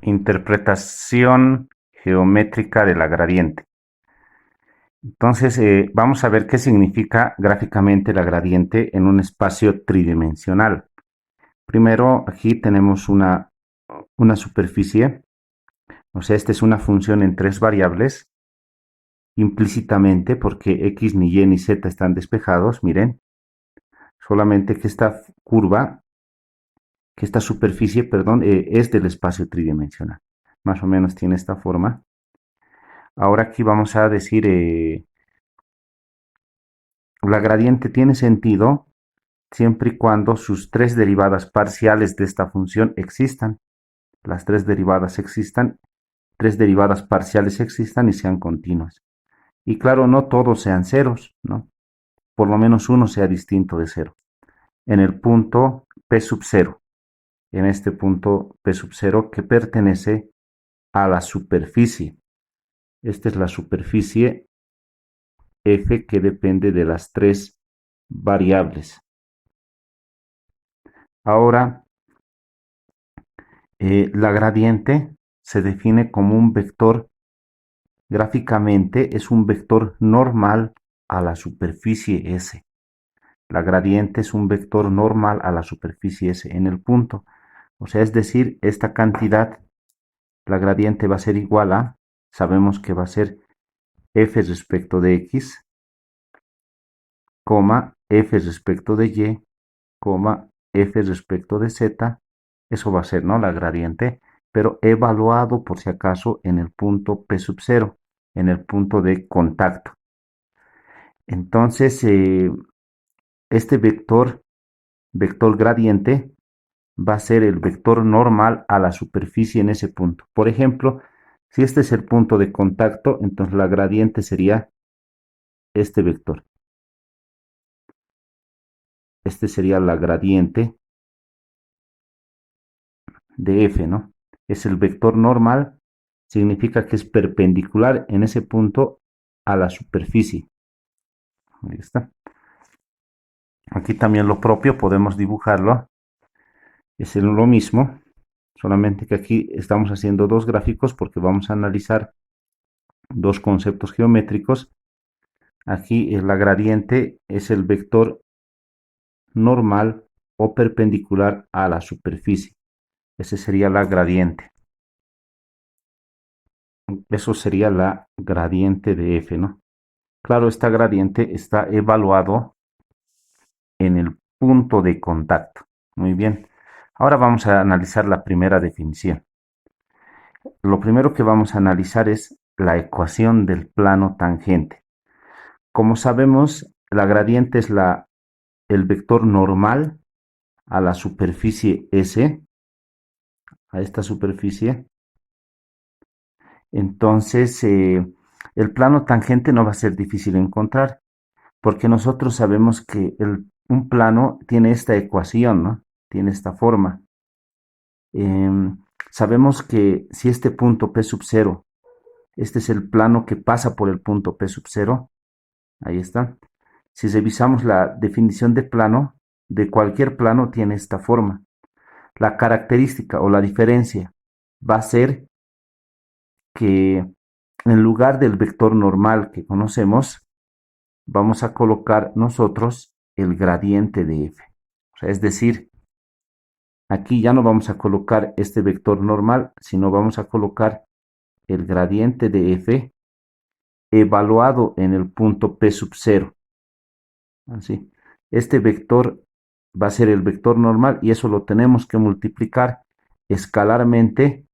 Interpretación geométrica de la gradiente. Entonces, vamos a ver qué significa gráficamente la gradiente en un espacio tridimensional. Primero, aquí tenemos una superficie, o sea, esta es una función en tres variables, implícitamente porque x, ni y, ni z están despejados, miren, solamente que esta curva, que esta superficie, perdón, es del espacio tridimensional. Más o menos tiene esta forma. Ahora aquí vamos a decir, la gradiente tiene sentido siempre y cuando sus tres derivadas parciales de esta función existan. Las tres derivadas existan, tres derivadas parciales existan y sean continuas. Y claro, no todos sean ceros, ¿no? Por lo menos uno sea distinto de cero. En el punto P sub 0, en este punto P sub 0 que pertenece a la superficie. Esta es la superficie F que depende de las tres variables. Ahora, la gradiente se define como un vector, gráficamente es un vector normal a la superficie S. La gradiente es un vector normal a la superficie S en el punto. O sea, es decir, esta cantidad, la gradiente va a ser igual a, sabemos que va a ser f respecto de x, f respecto de y, f respecto de z, eso va a ser, ¿no? La gradiente, pero evaluado por si acaso en el punto P sub 0, en el punto de contacto. Entonces, este vector gradiente, va a ser el vector normal a la superficie en ese punto. Por ejemplo, si este es el punto de contacto, entonces la gradiente sería este vector. Este sería la gradiente de f, ¿no? Es el vector normal, significa que es perpendicular en ese punto a la superficie. Ahí está. Aquí también lo propio, podemos dibujarlo. Es lo mismo, solamente que aquí estamos haciendo dos gráficos porque vamos a analizar dos conceptos geométricos. Aquí la gradiente es el vector normal o perpendicular a la superficie. Ese sería la gradiente. Eso sería la gradiente de f, ¿no? Claro, esta gradiente está evaluado en el punto de contacto. Muy bien. Ahora vamos a analizar la primera definición. Lo primero que vamos a analizar es la ecuación del plano tangente. Como sabemos, la gradiente es el vector normal a la superficie S, a esta superficie. Entonces, el plano tangente no va a ser difícil de encontrar, porque nosotros sabemos que un plano tiene esta ecuación, ¿no? Tiene esta forma. Sabemos que si este punto P sub 0, este es el plano que pasa por el punto P sub 0, ahí está. Si revisamos la definición de plano, de cualquier plano tiene esta forma. La característica o la diferencia va a ser que en lugar del vector normal que conocemos, vamos a colocar nosotros el gradiente de f. O sea, es decir, aquí ya no vamos a colocar este vector normal, sino vamos a colocar el gradiente de f evaluado en el punto P sub 0. Así. Este vector va a ser el vector normal y eso lo tenemos que multiplicar escalarmente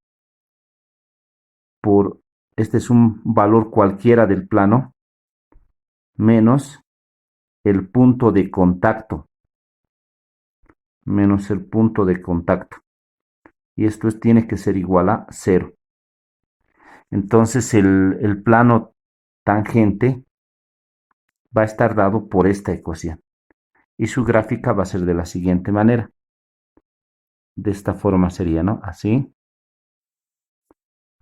por, este es un valor cualquiera del plano, menos el punto de contacto, menos el punto de contacto. Y esto tiene que ser igual a 0. Entonces el plano tangente va a estar dado por esta ecuación. Y su gráfica va a ser de la siguiente manera. De esta forma sería, ¿no? Así.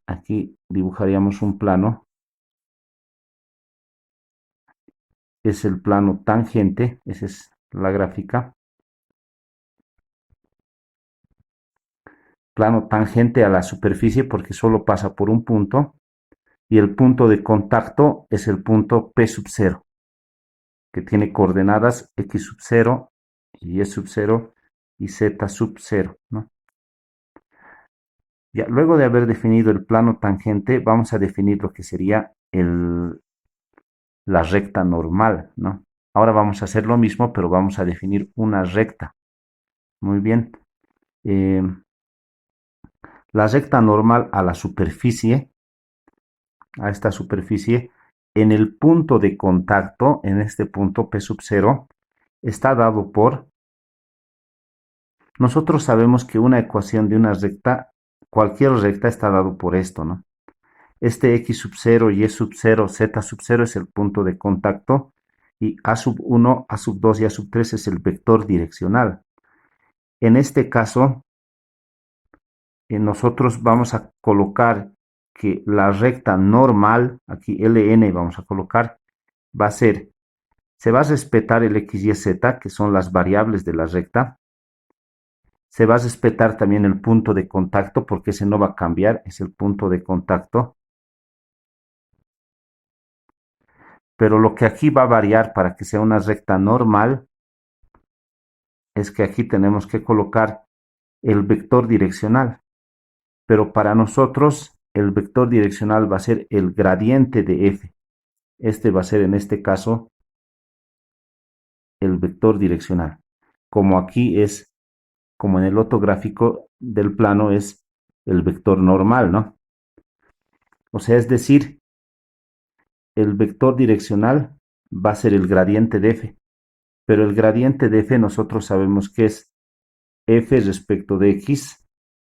Aquí dibujaríamos un plano. Es el plano tangente. Esa es la gráfica. plano tangente a la superficie porque solo pasa por un punto, y el punto de contacto es el punto P sub 0, que tiene coordenadas x sub 0, y sub 0 y z sub 0, ¿no? Ya, luego de haber definido el plano tangente, vamos a definir lo que sería la recta normal, ¿no? Ahora vamos a hacer lo mismo, pero vamos a definir una recta. Muy bien. Eh, la recta normal a la superficie, a esta superficie, en el punto de contacto, en este punto P sub 0, está dado por... Nosotros sabemos que una ecuación de una recta, cualquier recta está dado por esto, ¿no? Este x sub 0, y sub 0, z sub 0 es el punto de contacto, y a sub 1, a sub 2 y a sub 3 es el vector direccional. En este caso, nosotros vamos a colocar que la recta normal, aquí Ln vamos a colocar, va a ser, se va a respetar el x, y, z, que son las variables de la recta. Se va a respetar también el punto de contacto, porque ese no va a cambiar, es el punto de contacto. Pero lo que aquí va a variar para que sea una recta normal es que aquí tenemos que colocar el vector direccional. Pero para nosotros el vector direccional va a ser el gradiente de f. Este va a ser en este caso el vector direccional. Como aquí es, como en el otro gráfico del plano es el vector normal, ¿no? O sea, es decir, el vector direccional va a ser el gradiente de f. Pero el gradiente de f nosotros sabemos que es f respecto de x,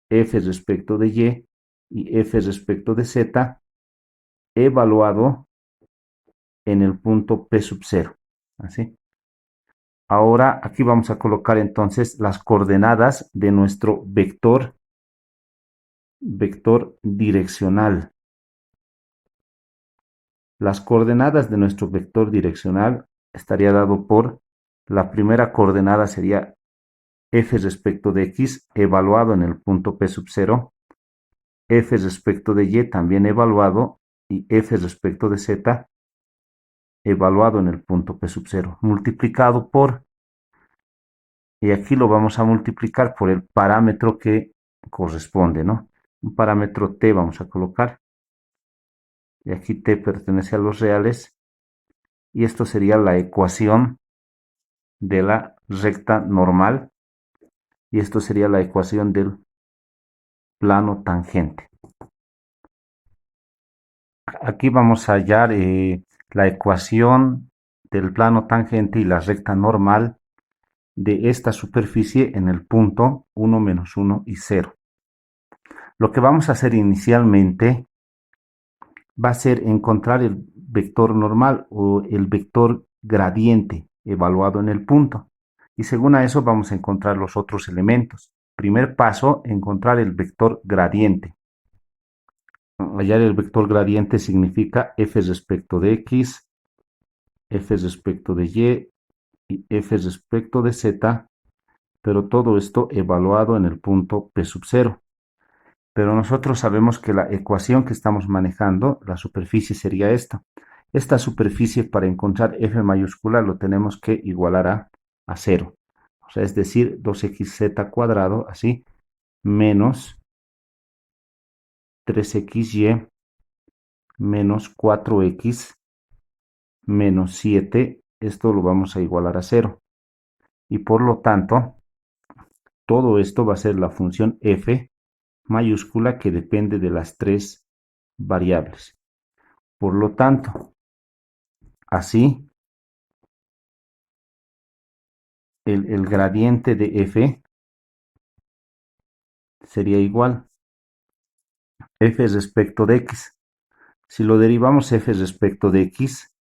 f respecto de y f respecto de z, evaluado en el punto P sub 0. ¿Así? Ahora aquí vamos a colocar entonces las coordenadas de nuestro vector direccional. Las coordenadas de nuestro vector direccional estaría dado por, la primera coordenada sería f respecto de x evaluado en el punto P sub 0, f respecto de y también evaluado, y f respecto de z evaluado en el punto P sub 0, multiplicado por, y aquí lo vamos a multiplicar por el parámetro que corresponde, ¿no? Un parámetro t vamos a colocar, y aquí t pertenece a los reales, y esto sería la ecuación de la recta normal, y esto sería la ecuación del plano tangente. Aquí vamos a hallar la ecuación del plano tangente y la recta normal de esta superficie en el punto 1, menos 1 y 0. Lo que vamos a hacer inicialmente va a ser encontrar el vector normal o el vector gradiente evaluado en el punto. Y según a eso vamos a encontrar los otros elementos. Primer paso, encontrar el vector gradiente. Hallar el vector gradiente significa f respecto de x, f respecto de y f respecto de z, pero todo esto evaluado en el punto P sub 0. Pero nosotros sabemos que la ecuación que estamos manejando, la superficie sería esta. Esta superficie, para encontrar f mayúscula, lo tenemos que igualar a 0. O sea, es decir, 2xz cuadrado, así, menos 3xy menos 4x menos 7. Esto lo vamos a igualar a 0. Y por lo tanto, todo esto va a ser la función f mayúscula que depende de las tres variables. Por lo tanto, así, el gradiente de f sería igual f respecto de x. Si lo derivamos f respecto de x,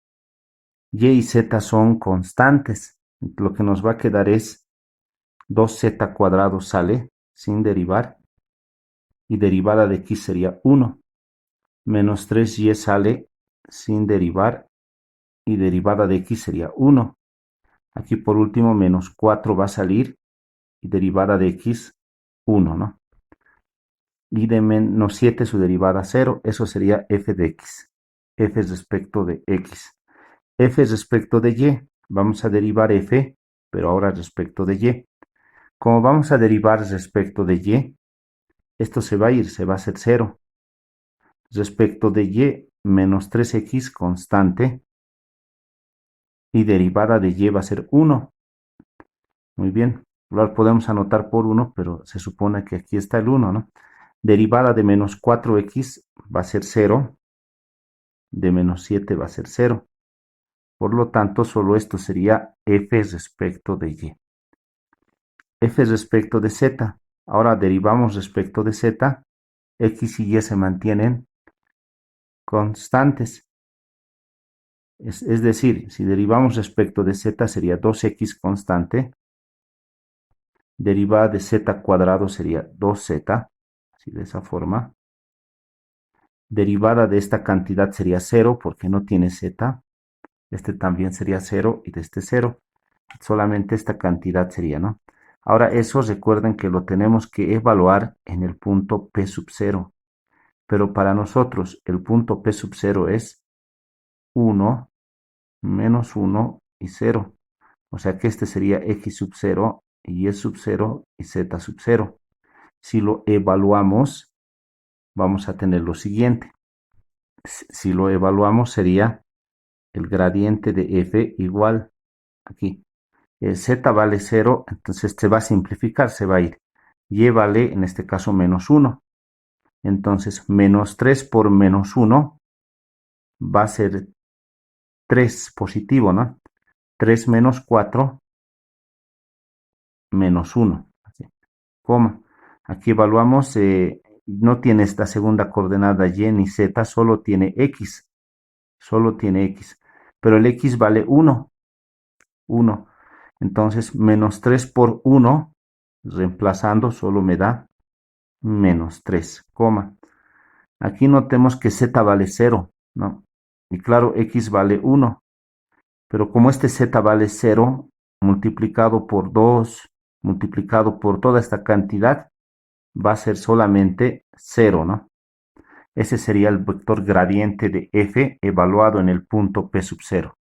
y z son constantes. Lo que nos va a quedar es 2z cuadrado sale sin derivar, y derivada de x sería 1. Menos 3y sale sin derivar, y derivada de x sería 1. Aquí por último menos 4 va a salir, y derivada de x 1, ¿no? y de menos 7 su derivada 0, eso sería f de x. F es respecto de x. F es respecto de y, vamos a derivar f, pero ahora respecto de y. Como vamos a derivar respecto de y, esto se va a ir, se va a hacer 0. Respecto de y, menos 3x constante, y derivada de y va a ser 1. Muy bien, lo podemos anotar por 1, pero se supone que aquí está el 1, ¿no? Derivada de menos 4x va a ser 0, de menos 7 va a ser 0. Por lo tanto, solo esto sería f respecto de y. F respecto de z. Ahora derivamos respecto de z. X y y se mantienen constantes. Es decir, si derivamos respecto de z sería 2x constante. Derivada de z cuadrado sería 2z. Así de esa forma. Derivada de esta cantidad sería 0 porque no tiene z. Este también sería 0 y de este 0. Solamente esta cantidad sería, ¿no? Ahora eso recuerden que lo tenemos que evaluar en el punto P sub 0. Pero para nosotros el punto P sub 0 es 1, menos 1 y 0. O sea que este sería X sub 0, Y sub 0 y Z sub 0. Si lo evaluamos, vamos a tener lo siguiente. Si lo evaluamos sería el gradiente de F igual aquí. Z vale 0, entonces se va a simplificar, se va a ir. Y vale, en este caso, menos 1. Entonces, menos 3 por menos 1 va a ser 3 positivo, ¿no? 3 menos 4 menos 1. Así, coma. Aquí evaluamos, no tiene esta segunda coordenada y ni z, solo tiene x. Solo tiene x. Pero el x vale 1. 1. Entonces, menos 3 por 1, reemplazando, solo me da menos 3, coma. Aquí notemos que z vale 0, ¿no? Y claro, x vale 1. Pero como este z vale 0, multiplicado por 2, multiplicado por toda esta cantidad, va a ser solamente 0, ¿no? Ese sería el vector gradiente de f evaluado en el punto P sub 0.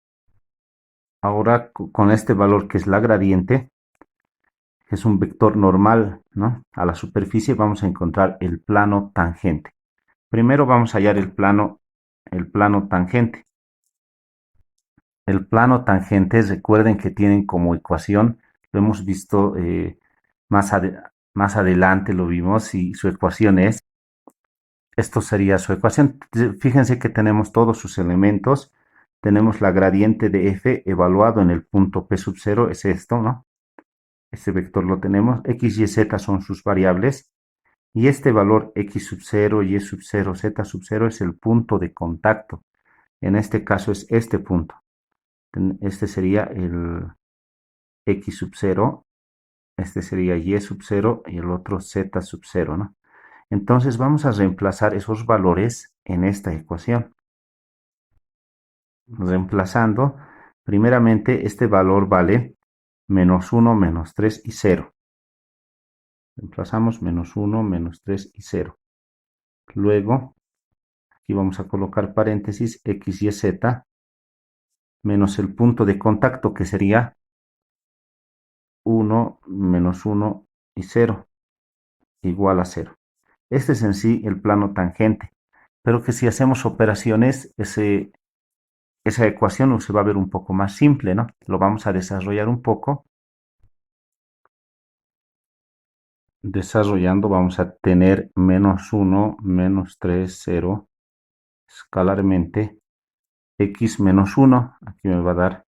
Ahora, con este valor que es la gradiente, que es un vector normal, ¿no? A la superficie vamos a encontrar el plano tangente. Primero vamos a hallar el plano tangente. El plano tangente, recuerden que tienen como ecuación, lo hemos visto más adelante, lo vimos, y su ecuación es, esto sería su ecuación. Fíjense que tenemos todos sus elementos, tenemos la gradiente de f evaluado en el punto P sub 0, es esto, ¿no? Este vector lo tenemos, x, y, z son sus variables, y este valor x sub 0, y sub 0, z sub 0 es el punto de contacto. En este caso es este punto. Este sería el x sub 0, este sería y sub 0 y el otro z sub 0, ¿no? Entonces vamos a reemplazar esos valores en esta ecuación. Reemplazando, primeramente este valor vale menos 1, menos 3 y 0. Reemplazamos menos 1, menos 3 y 0. Luego, aquí vamos a colocar paréntesis x, y, z, menos el punto de contacto que sería 1, menos 1 y 0, igual a 0. Este es en sí el plano tangente, pero que si hacemos operaciones, esa ecuación se va a ver un poco más simple, ¿no? Lo vamos a desarrollar un poco. Desarrollando vamos a tener menos 1, menos 3, 0, escalarmente, x menos 1, aquí me va a dar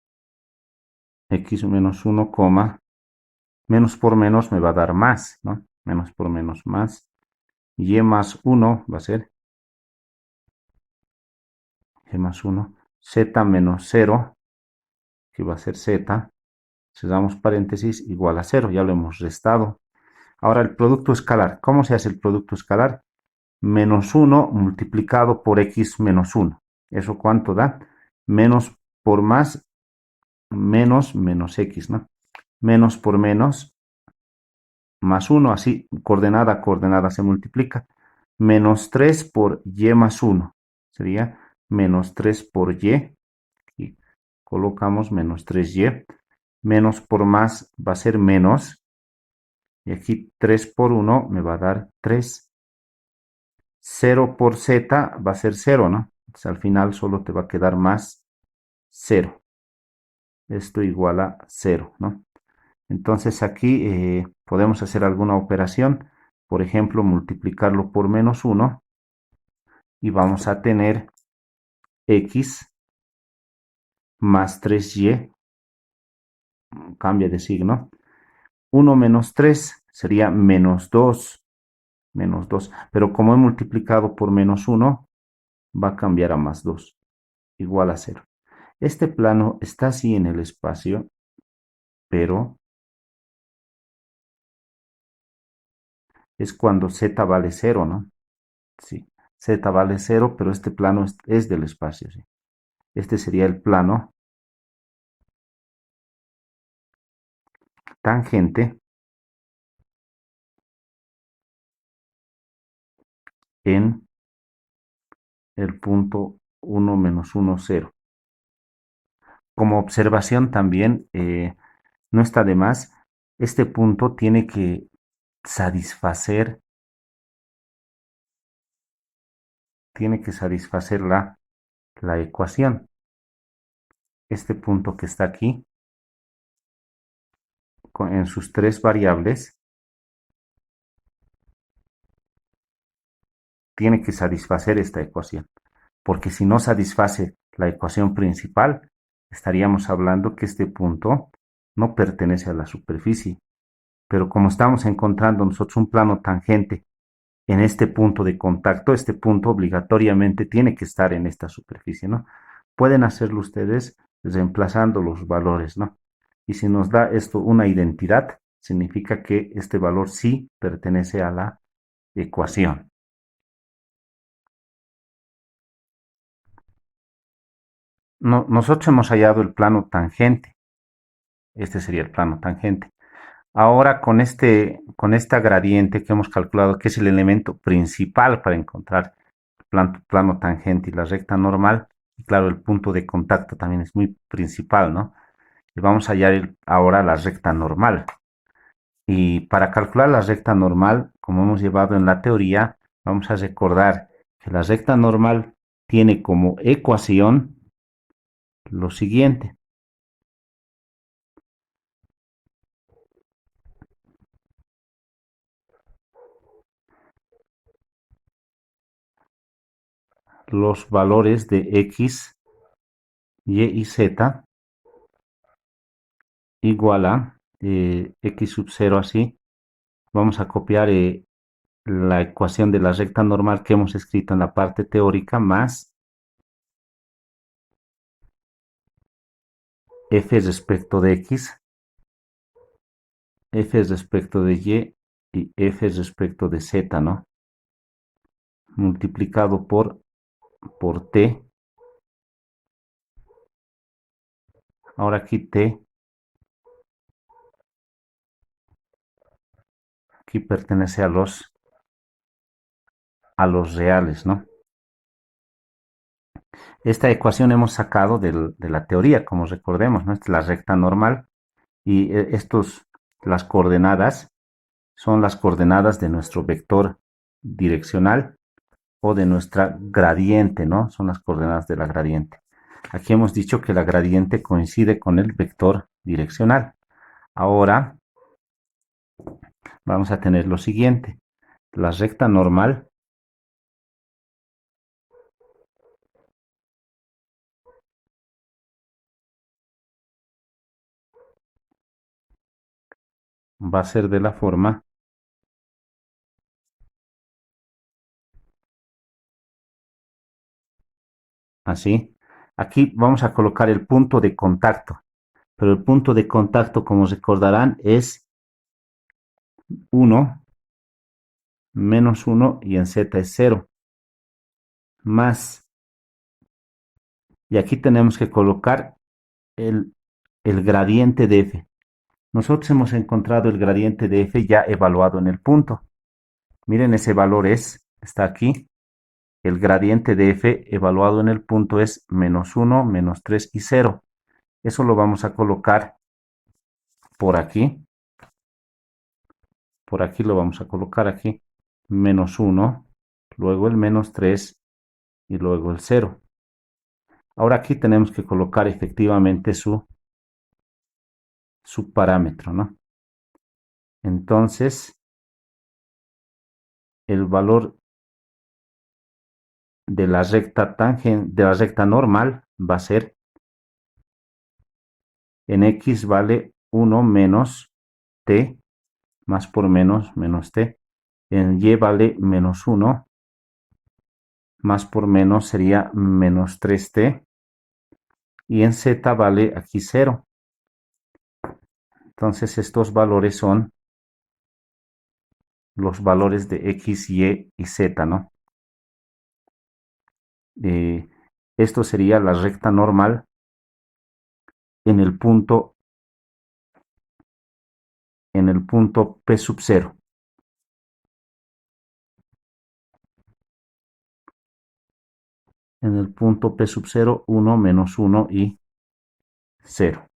x menos 1, menos por menos me va a dar más, ¿no? Menos por menos más. Y más 1 va a ser y más 1, z menos 0, que va a ser z, cerramos paréntesis, igual a 0, ya lo hemos restado. Ahora el producto escalar, ¿cómo se hace el producto escalar? Menos 1 multiplicado por x menos 1. ¿Eso cuánto da? Menos por más, menos, menos x, ¿no? Menos por menos, más 1, así, coordenada a coordenada se multiplica. menos 3 por y más 1. Sería menos 3 por y. Y colocamos menos 3y. Menos por más va a ser menos. Y aquí 3 por 1 me va a dar 3. 0 por z va a ser 0, ¿no? Entonces, al final solo te va a quedar más 0. Esto igual a 0, ¿no? Entonces aquí podemos hacer alguna operación. Por ejemplo, multiplicarlo por menos 1 y vamos a tener x más 3y, cambia de signo. 1 menos 3 sería menos 2, menos 2. Pero como he multiplicado por menos 1, va a cambiar a más 2, igual a 0. Este plano está así en el espacio, pero es cuando z vale 0, ¿no? Sí, z vale 0, pero este plano es del espacio, ¿sí? Este sería el plano tangente en el punto 1 menos 1, 0. Como observación también, no está de más, este punto satisfacer, tiene que satisfacer la ecuación. Este punto que está aquí, en sus tres variables, tiene que satisfacer esta ecuación. Porque si no satisface la ecuación principal, estaríamos hablando que este punto no pertenece a la superficie. Pero como estamos encontrando nosotros un plano tangente en este punto de contacto, este punto obligatoriamente tiene que estar en esta superficie, ¿no? Pueden hacerlo ustedes reemplazando los valores, ¿no? Y si nos da esto una identidad, significa que este valor sí pertenece a la ecuación. No, nosotros hemos hallado el plano tangente. Este sería el plano tangente. Ahora con esta gradiente que hemos calculado, que es el elemento principal para encontrar el plano tangente y la recta normal, y claro, el punto de contacto también es muy principal, ¿no? Y vamos a hallar ahora la recta normal. Y para calcular la recta normal, como hemos llevado en la teoría, vamos a recordar que la recta normal tiene como ecuación lo siguiente. Los valores de x, y y z igual a x sub 0 así. Vamos a copiar la ecuación de la recta normal que hemos escrito en la parte teórica más f respecto de x, f respecto de y f respecto de z, ¿no? Multiplicado por t. Ahora aquí t, aquí pertenece a los reales, ¿no? Esta ecuación hemos sacado de la teoría, como recordemos, ¿no? Esta es la recta normal y las coordenadas son las coordenadas de nuestro vector direccional o de nuestra gradiente, ¿no? Son las coordenadas de la gradiente. Aquí hemos dicho que la gradiente coincide con el vector direccional. Ahora vamos a tener lo siguiente. La recta normal va a ser de la forma así. Aquí vamos a colocar el punto de contacto, pero el punto de contacto, como recordarán, es 1, menos 1 y en z es 0, más. Y aquí tenemos que colocar el, el gradiente de f. Nosotros hemos encontrado el gradiente de f ya evaluado en el punto. Miren, ese valor es está aquí. El gradiente de f evaluado en el punto es -1, -3 y 0. Eso lo vamos a colocar por aquí. Por aquí lo vamos a colocar aquí. -1, luego el -3 y luego el 0. Ahora aquí tenemos que colocar efectivamente su parámetro, ¿no? Entonces, el valor de la recta normal va a ser en x vale 1 menos t, más por menos, menos t. En y vale -1, más por menos sería -3t. Y en z vale aquí 0. Entonces estos valores son los valores de x, y z, ¿no? Esto sería la recta normal en el punto P sub 0. En el punto P sub 0, 1, -1 y 0.